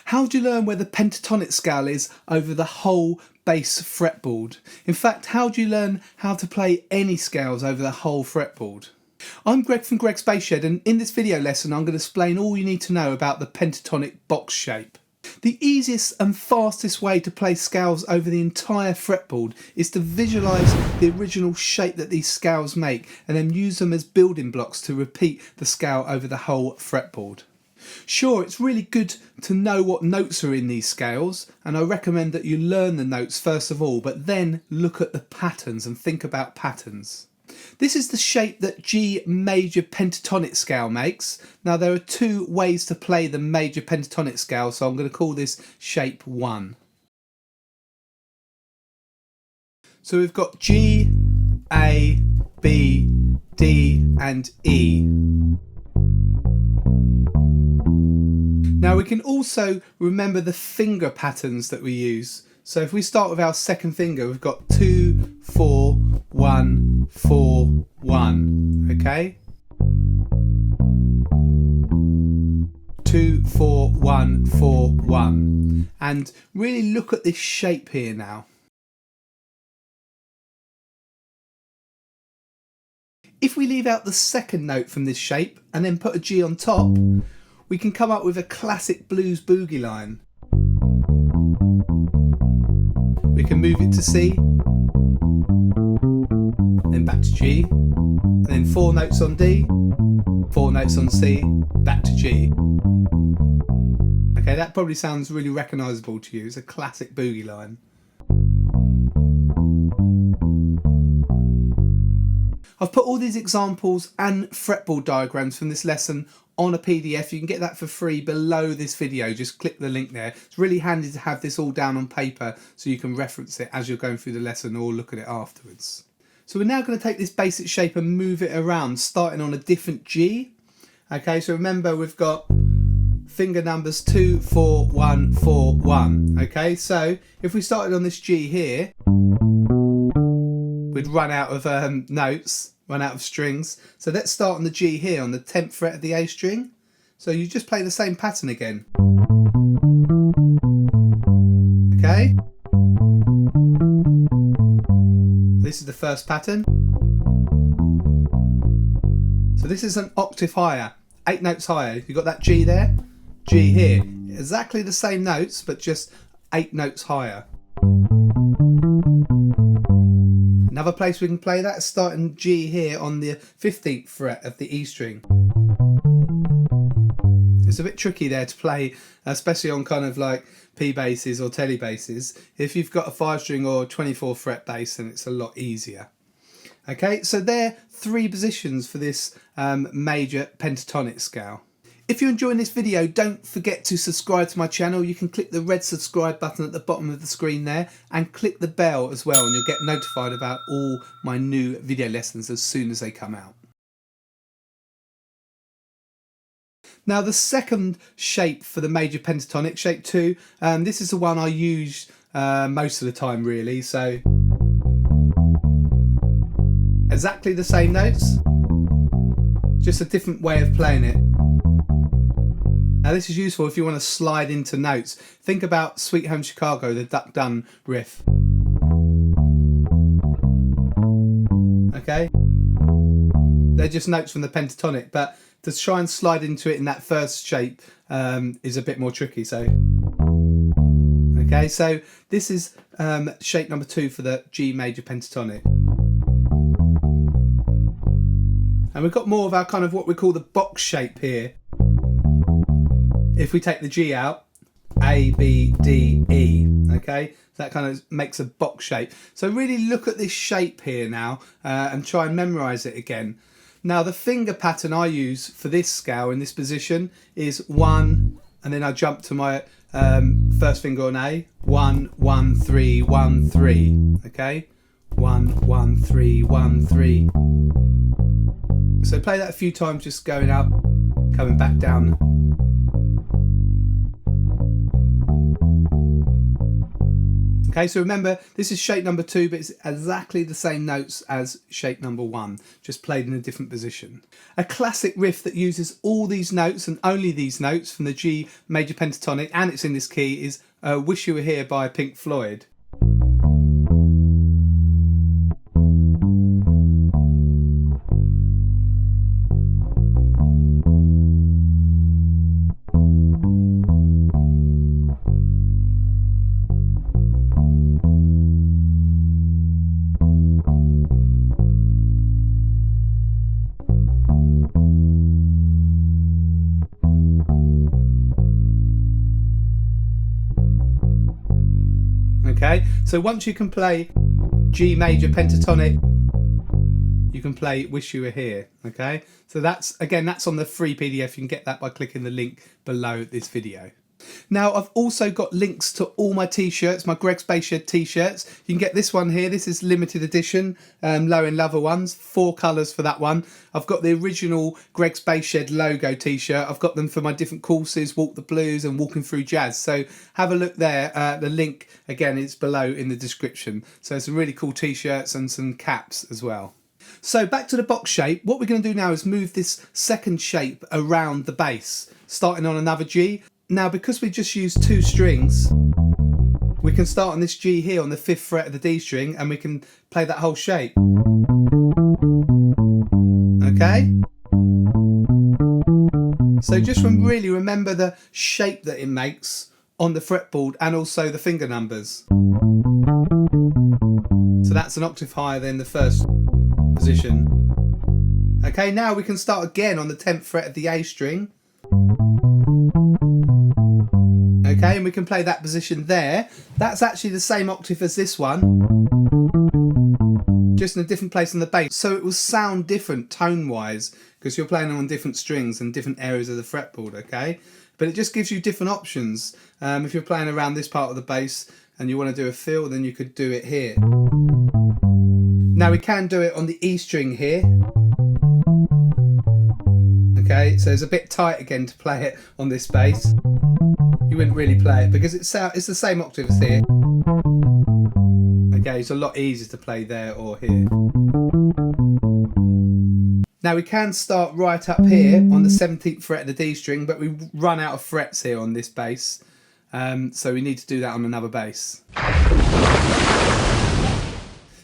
How do you learn where the pentatonic scale is over the whole bass fretboard? In fact, how do you learn how to play any scales over the whole fretboard? I'm Greg from Greg's Bass Shed, and in this video lesson I'm going to explain all you need to know about the pentatonic box shape. The easiest and fastest way to play scales over the entire fretboard is to visualise the original shape that these scales make and then use them as building blocks to repeat the scale over the whole fretboard. Sure, it's really good to know what notes are in these scales, and I recommend that you learn the notes first of all, but then look at the patterns and think about patterns. This is the shape that G major pentatonic scale makes. Now there are two ways to play the major pentatonic scale, so I'm going to call this shape 1. So we've got G, A, B, D and E. Now we can also remember the finger patterns that we use. So if we start with our second finger, we've got 2, 4, 1, 4, 1, okay? 2, 4, 1, 4, 1. And really look at this shape here now. If we leave out the second note from this shape and then put a G on top, we can come up with a classic blues boogie line. We can move it to C, then back to G, and then 4 notes on D, 4 notes on C, back to G. Okay, that probably sounds really recognisable to you. It's a classic boogie line. I've put all these examples and fretboard diagrams from this lesson on a PDF. You can get that for free below this video. Just click the link there. It's really handy to have this all down on paper so you can reference it as you're going through the lesson or look at it afterwards. So we're now going to take this basic shape and move it around, starting on a different G. Okay, so remember we've got finger numbers 2, 4, 1, 4, 1. Okay, so if we started on this G here, we'd run out of notes, run out of strings. So let's start on the G here on the 10th fret of the A string. So you just play the same pattern again. Okay. This is the first pattern. So this is an octave higher, 8 notes higher. You've got that G there, G here. Exactly the same notes, but just 8 notes higher. Another place we can play that is starting G here on the 15th fret of the E string. It's a bit tricky there to play, especially on kind of like P basses or telly basses. If you've got a 5 string or 24 fret bass, then it's a lot easier. Okay, so there are 3 positions for this major pentatonic scale. If you're enjoying this video, don't forget to subscribe to my channel. You can click the red subscribe button at the bottom of the screen there and click the bell as well, and you'll get notified about all my new video lessons as soon as they come out. Now the second shape for the major pentatonic, shape 2, this is the one I use most of the time really. So exactly the same notes, just a different way of playing it. Now this is useful if you want to slide into notes. Think about Sweet Home Chicago, the Duck Dunn riff. Okay? They're just notes from the pentatonic, but to try and slide into it in that first shape is a bit more tricky. So, okay, so this is shape number 2 for the G major pentatonic. And we've got more of our kind of what we call the box shape here. If we take the G out, A, B, D, E, okay? That kind of makes a box shape. So really look at this shape here now and try and memorise it again. Now the finger pattern I use for this scale in this position is 1, and then I jump to my first finger on A, 1, 1, 3, 1, 3, okay? 1, 1, 3, 1, 3. So play that a few times, just going up, coming back down. Okay, so remember, this is shape number 2, but it's exactly the same notes as shape number 1, just played in a different position. A classic riff that uses all these notes and only these notes from the G major pentatonic, and it's in this key, is Wish You Were Here by Pink Floyd. Okay, so once you can play G major pentatonic, you can play Wish You Were Here. Okay, so that's, again, that's on the free PDF. You can get that by clicking the link below this video. Now, I've also got links to all my t-shirts, my Greg's Bass Shed t-shirts. You can get this one here. This is limited edition, Low End Lover ones, 4 colours for that one. I've got the original Greg's Bass Shed logo t-shirt. I've got them for my different courses, Walk the Blues and Walking Through Jazz. So have a look there. The link, again, is below in the description. So some really cool t-shirts and some caps as well. So back to the box shape. What we're going to do now is move this second shape around the bass, starting on another G. Now, because we just used 2 strings, we can start on this G here on the 5th fret of the D string, and we can play that whole shape. Okay? So just really remember the shape that it makes on the fretboard and also the finger numbers. So that's an octave higher than the first position. Okay, now we can start again on the 10th fret of the A string. Okay, and we can play that position there. That's actually the same octave as this one, just in a different place on the bass. So it will sound different tone-wise because you're playing on different strings and different areas of the fretboard, okay? But it just gives you different options. If you're playing around this part of the bass and you want to do a fill, then you could do it here. Now we can do it on the E string here. Okay, so it's a bit tight again to play it on this bass. You wouldn't really play it because it's the same octave as here. Okay, it's a lot easier to play there or here. Now we can start right up here on the 17th fret of the D string, but we run out of frets here on this bass. So we need to do that on another bass.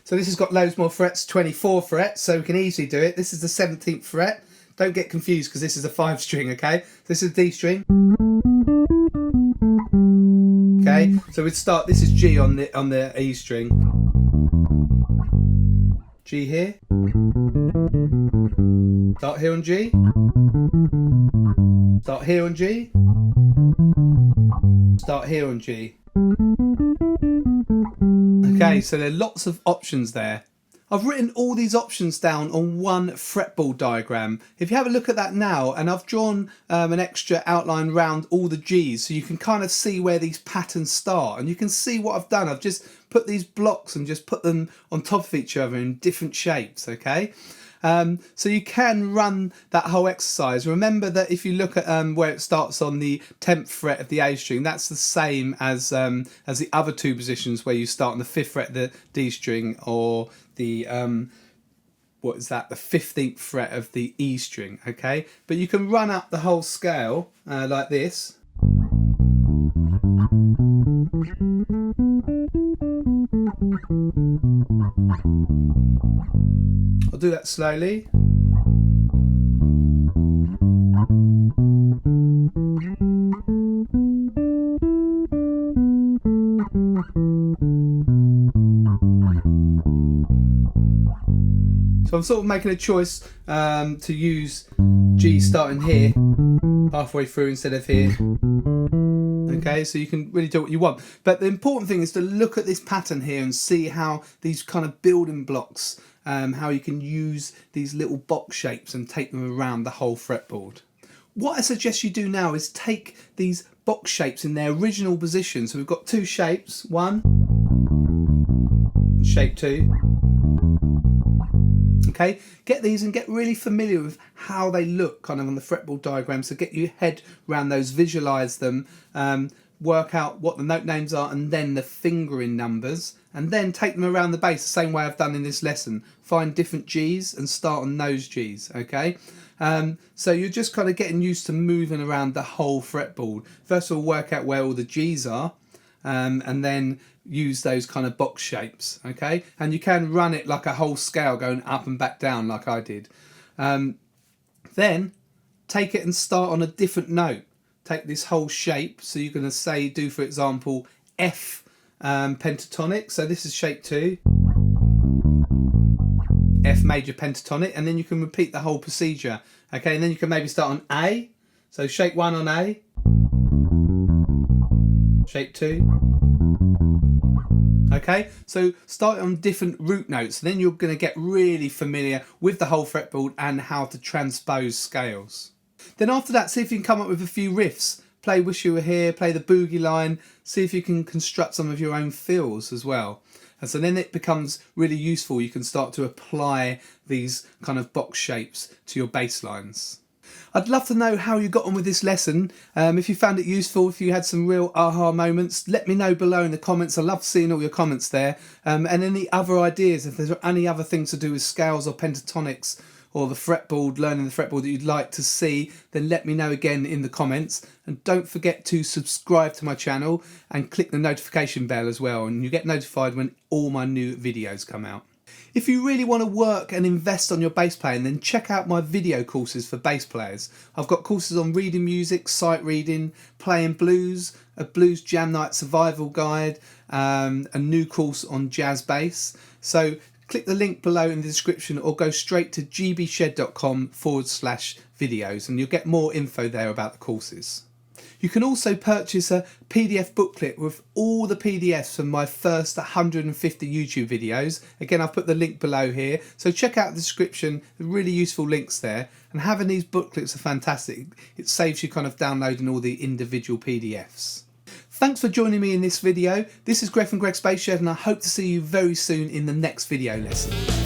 So this has got loads more frets, 24 frets, so we can easily do it. This is the 17th fret. Don't get confused because this is a 5 string, okay? This is D string. Okay, so we'd start, this is G on the E string. G here. Start here on G. Start here on G. Start here on G. Okay, so there are lots of options there. I've written all these options down on one fretboard diagram. If you have a look at that now, and I've drawn an extra outline around all the G's, so you can kind of see where these patterns start, and you can see what I've done. I've just put these blocks and just put them on top of each other in different shapes, okay? So you can run that whole exercise. Remember that if you look at where it starts on the 10th fret of the A string, that's the same as the other 2 positions where you start on the 5th fret of the D string, or the what is that, the 15th fret of the E string, okay? But you can run up the whole scale like this. I'll do that slowly. So I'm sort of making a choice to use G starting here, halfway through instead of here. Okay, so you can really do what you want. But the important thing is to look at this pattern here and see how these kind of building blocks, how you can use these little box shapes and take them around the whole fretboard. What I suggest you do now is take these box shapes in their original position. So we've got 2 shapes, 1, shape 2. Okay, get these and get really familiar with how they look kind of on the fretboard diagram, so get your head around those, visualize them, work out what the note names are and then the fingering numbers, and then take them around the bass the same way I've done in this lesson. Find different Gs and start on those Gs, okay? So you're just kind of getting used to moving around the whole fretboard. First of all, work out where all the Gs are, and then use those kind of box shapes, okay? And you can run it like a whole scale going up and back down like I did. Then take it and start on a different note. Take this whole shape, so you're going to do for example F pentatonic, so this is shape 2, F major pentatonic, and then you can repeat the whole procedure, okay? And then you can maybe start on A, so shape 1 on A, shape 2, okay? So start on different root notes, and then you're going to get really familiar with the whole fretboard and how to transpose scales. Then after that, see if you can come up with a few riffs. Play Wish You Were Here, play the Boogie line, see if you can construct some of your own fills as well. And so then it becomes really useful. You can start to apply these kind of box shapes to your bass lines. I'd love to know how you got on with this lesson. If you found it useful, if you had some real aha moments, let me know below in the comments. I love seeing all your comments there. And any other ideas, if there's any other things to do with scales or pentatonics, or the fretboard, learning the fretboard that you'd like to see, then let me know again in the comments. And don't forget to subscribe to my channel and click the notification bell as well, and you get notified when all my new videos come out. If you really want to work and invest on your bass playing, then check out my video courses for bass players. I've got courses on reading music, sight reading, playing blues, a blues jam night survival guide, a new course on jazz bass. So click the link below in the description or go straight to gbshed.com/videos and you'll get more info there about the courses. You can also purchase a PDF booklet with all the PDFs from my first 150 YouTube videos. Again, I've put the link below here, so check out the description, really useful links there. And having these booklets are fantastic. It saves you kind of downloading all the individual PDFs. Thanks for joining me in this video. This is Greg from Greg's Bass Shed, and I hope to see you very soon in the next video lesson.